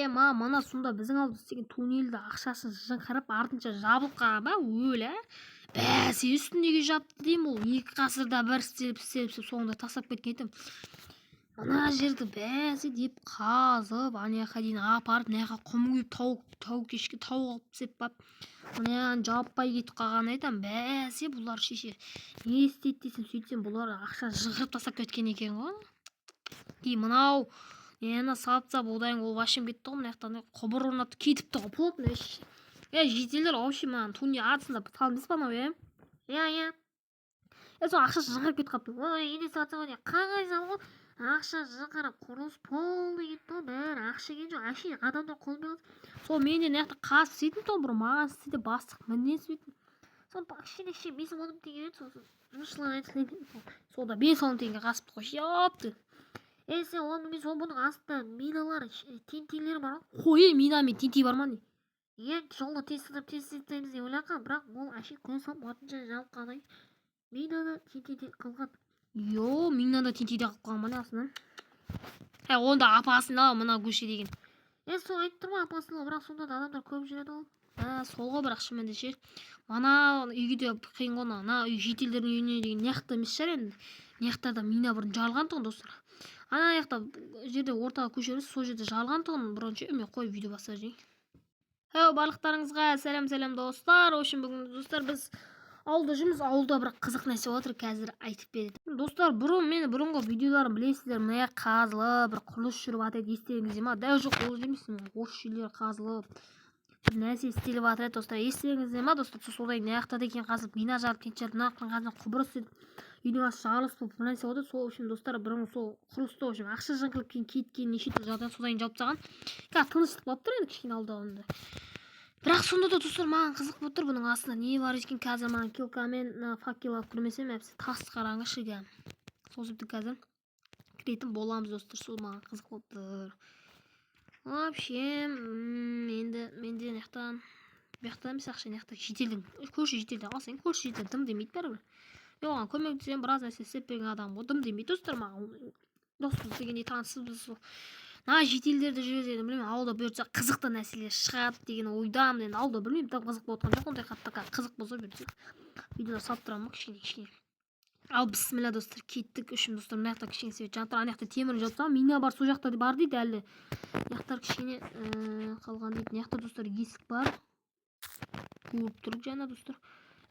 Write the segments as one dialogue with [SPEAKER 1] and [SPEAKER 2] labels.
[SPEAKER 1] мына сонда біздің алып істеген туннельді ақшасын жыңқырып артынша жабылып қалған ба өлі бәсе үстіндегі жапты деймін ол 2 ғасырда бір істеліп соңында тастап кеткен екен. Мына жерді бәсе деп қазып анаяққа дейін апарып мына құм құйып тау кешке тауық алып істеп бап мына жаппай кетіп қалған айтам. Бәсе бұлар шеше не істейді десем сөйтсем бұлар ақша жығырып тастап кеткен екен ғой. Мынау сап одан ол вашим кетті ғой. Мына жақтан құбыр орнатып кетіпті ғой плотно. Жителер вообще маған туннель артында талмайсыз ба мынау сол ақша жығырып кетіп қалыпты. Ой не сатсам ғой қағайсам ғой ақша жығырып құрылыс полный кетті ғой. Бәрі ақша келген жоқ. Әшейін адамдар қолмен сол мен де мына жақта қасып істейтін тұғын бұрын маған істейді бастық міне сөйтіп сол кішкене 5-10 теңге береді сосын жұмысшылар айтылады солда 5-10 теңге қасыпты ғой шапты. Сен оның мен сол бұның астында миналар тентилер бар ғой. Қой мина мен тенти бар ма не? Жолда тест істейміз деп ойлаған бірақ ол әшейін көз салып артынша жабылып қалған. Минаны тентиде қалған. Минаны тентиде қалып қалған ба не астынан? Онда апасына мына көше деген. Сол айтып тұрмын апасына бірақ сонда да адамдар көп жүреді ғой. Сол ғой бірақ шынымен де ше. Мана үйге қиын ғой мына үй шетелдердің үйіне деген неқта емес шығар енді. Неқтарда мина бұрын жарылған тұғын достар. Ана жақта жерде ортаға көшеріз сол жерде жарылған тұғын бұрын ше. Мен қой видео бастап жейін. Барлықтарыңызға сәлем достар. Общем бүгін достар біз ауылда жүрміз. Ауылда бір қызық нәрсе отыр қазір айтып береді. Достар бұрынғы видеоларым білесіздер мына қазылып бір құрылыс жүріп жатыр естеріңізде ма? Дәу жоқ ол емессің. Осы жерлер қазылып бір нәрсе істеліп жатыр достар. Естеріңізде ма достар? Содан мына жақта екен қазір мина жарып кетті. Мына қазір құбыр істеп үйдің астында жарылыс болып бір нәрсе болды. Сол үшін достар бұрын сол құрылыста үшін ақша жыңқылып кеткен неше түрлі жағдай содан жауып тастаған. Қазір тыныштық болып тұр енді кішкене алдағанда. Бірақ сонда да достар маған қызық болып тұр бұның астында не бар екен. Қазір маған килкамен факел алып кірмесем әпсі тас қараңғышы екен. Сол себепті қазір кіретін боламыз достар. Сол маған қызық болып тұр. Вообще менде мына жақтан емес ақша мына жақта шетелдің көрші жетелден алсаң көрші жетел дым демейді бәрібір. Оған көмектесем біраз нәрсе істеп берген адам ғой дым демейді достар маған. Доспыз дегендей танысызбыз сол. Мына шетелдерде жүреді білмеймін ауылда бұйыртса қызықты нәрселер шығады деген ойдамын. Енді ауылда білмеймін тым қызық болып жатқан жоқ ондай қатты қызық болса берсек видеолар салып тұрамын кішкене. Ал бісміллә достар кеттік үшін достар мына жақта кішкене свет жанып тұр. Ана жақта темір жатса мина бар сол жақта бар дейді әлі. Мына кішкене қалған дейді. Мына жақта достар есік бар. Көріп тұр жаңа достар.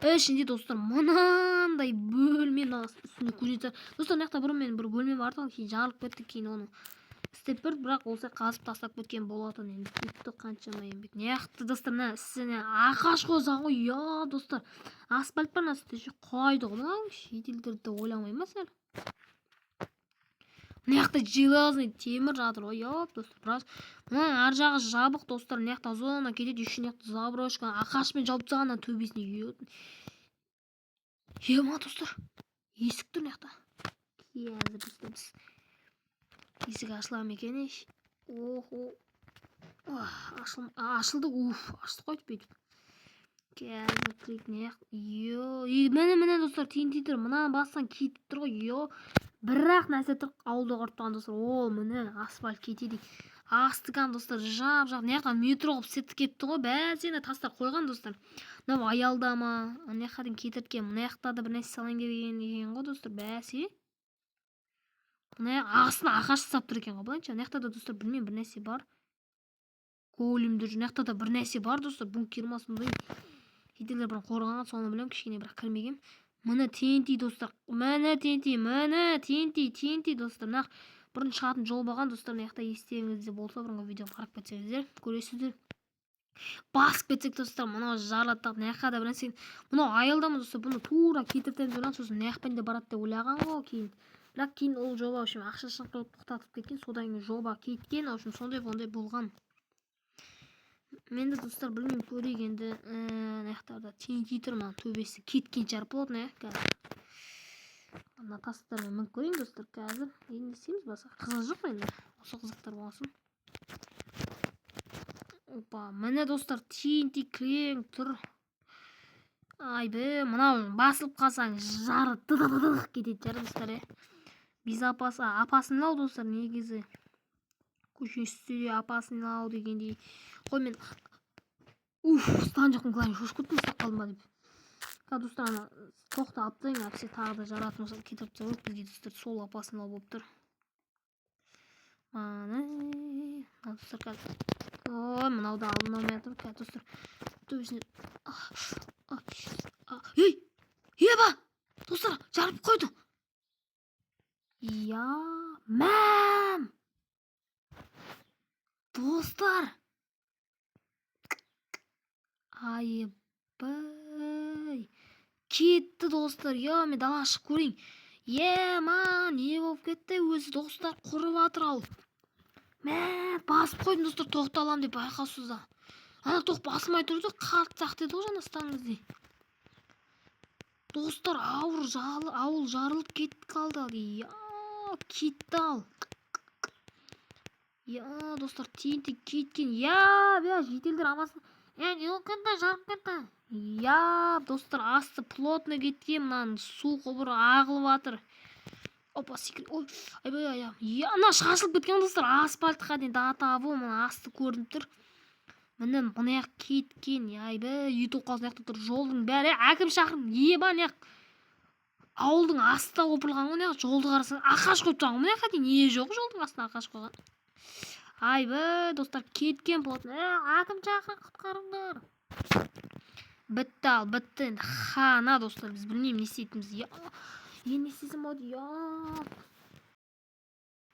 [SPEAKER 1] Ішінде достар мынандай бөлме үстіне көзі. Достар мына жақта бұрын мен бір бөлме барды ғой кейін жарылып кетті кейін оны істеп берді бірақ осы қазып тастап кеткен болатын енді кетті қаншама еңбек. Мына жақта достар мына үстіне ағаш қойған ғой достар. Асфальт бар мына үстіне қойды ғой шетелдерді ойламай ма сәл. Мына жақта железный темір жатыр ғой достар біраз. Мына ар жағы жабық достар. Мына жақта зона кетеді еще мына жақта заброшка ағашпен жауып тастаған төбесіне. Ма достар есік тұр мына жақта. Қазір біз есік ашыла ма екен ашылды ашты қойды бүйтіп. Қазір кірейік мына жақта. Міне достар тиін тұр мына бастан кетіп тұр ғой бірақ нәрсе тұр ауылда құрып тұрған достар. Ол міне асфальт кетеді. Астыған достар жап мына жақта метро қылып істетіп кетті ғой. Бәсені тастар қойған достар. Мынау аялдама ана жақтан кетірткен. Мына жақта да бір нәрсе салайын деген екен ғой достар. Бәсе мына астына ағаш жасап тұр екен ғой былайша. Мына жақта да достар білмеймін бір нәрсе бар. Големдер мына жақта да бір нәрсе бар достар. Бункер ма сондай. Шетелдер бір қорғанған соны білемін кішкене бірақ кірмеген. Міне тенти достар. Міне тенти достар. Мына бұрын шығатын жол болған достар. Мына жақта естеріңізде болса бұрынғы видеоны қарап кетсеңіздер көресіздер. Басып кетсек достар мынау жарылаттық мына жаққа да бір нәрсе. Мынау аялдама достар бұны тура кетіртеміз ойлаған сосын мына жақпен де барады деп ойлаған ғой кейін. Бірақ кейін ол жоба үшін ақша жыңқылып тоқтатып кеткен. Содан кейін жоба кеткен. Үшін сондай болған. Мен де достар білмеймін көрейік енді мына жақтарда тенти тұр ма төбесі кеткен шығар плотно Ана тастармен мініп көрейін достар қазір. Енді істейміз басқа қызық жоқ енді. Осы қызықтар болсын. Опа, міне достар тенти крең тұр. Айбе, мынау басылып қалсаң жары дыдыдыдық кетеді жар достар. Біз апасының ау достар негізі. көшесінде апасын ау дегендей. Қой мен стан жоқтың клавиш шошып кеттім ұстап қалдым ба деп. Достар ана тоқтап тың әпсе тағы да жаратын болса кетіріп жоқ бізге достар сол апасын алып болып тұр. Достар қазір ой мынау да алдын алмай жатыр достар. Төбесіне ей еба достар жарып қойды. Я мәм достар айбай кетті достар. Мен далаға шығып көрейін. Не болып кетті өзі достар, құрып жатыр ал. Басып қойдым достар, тоқты алам деп байқаусызда. Ана тоқ басылмай тұрды, қартсақ деді ғой жаңа стаңызды. Достар ауыл жарылып кетіп қалды ал. Кетті ал. Достар тиінті кеткен. Жетелдер амасын. Не болып кетті, жарып кетті. Достар асты плотно кеткен, мынаның су құбыры ағылып жатыр. Опа секрет. Ой, айбай. Ана шашылып кеткен достар, асфальтқа дейін датабы, мына асты көрініп тұр. Міне мұнаяқ кеткен. Айбай, үй тоққасын яқты тұр. Жолдың бәрі әкім шақырым. Еба неяқ. Ауылдың асты опырылған ғой неяқ. Жолды қарасын ағаш қойып тұрған. Мұнаяққа дейін не жоқ жолдың астына ағаш қойған. Айбай, достар кеткен плотно. Әкім шақырым құтқарыңдар. Бітті ал, бітті. Хана достар, біз білмеймін не істейтіміз. Не істесем ау.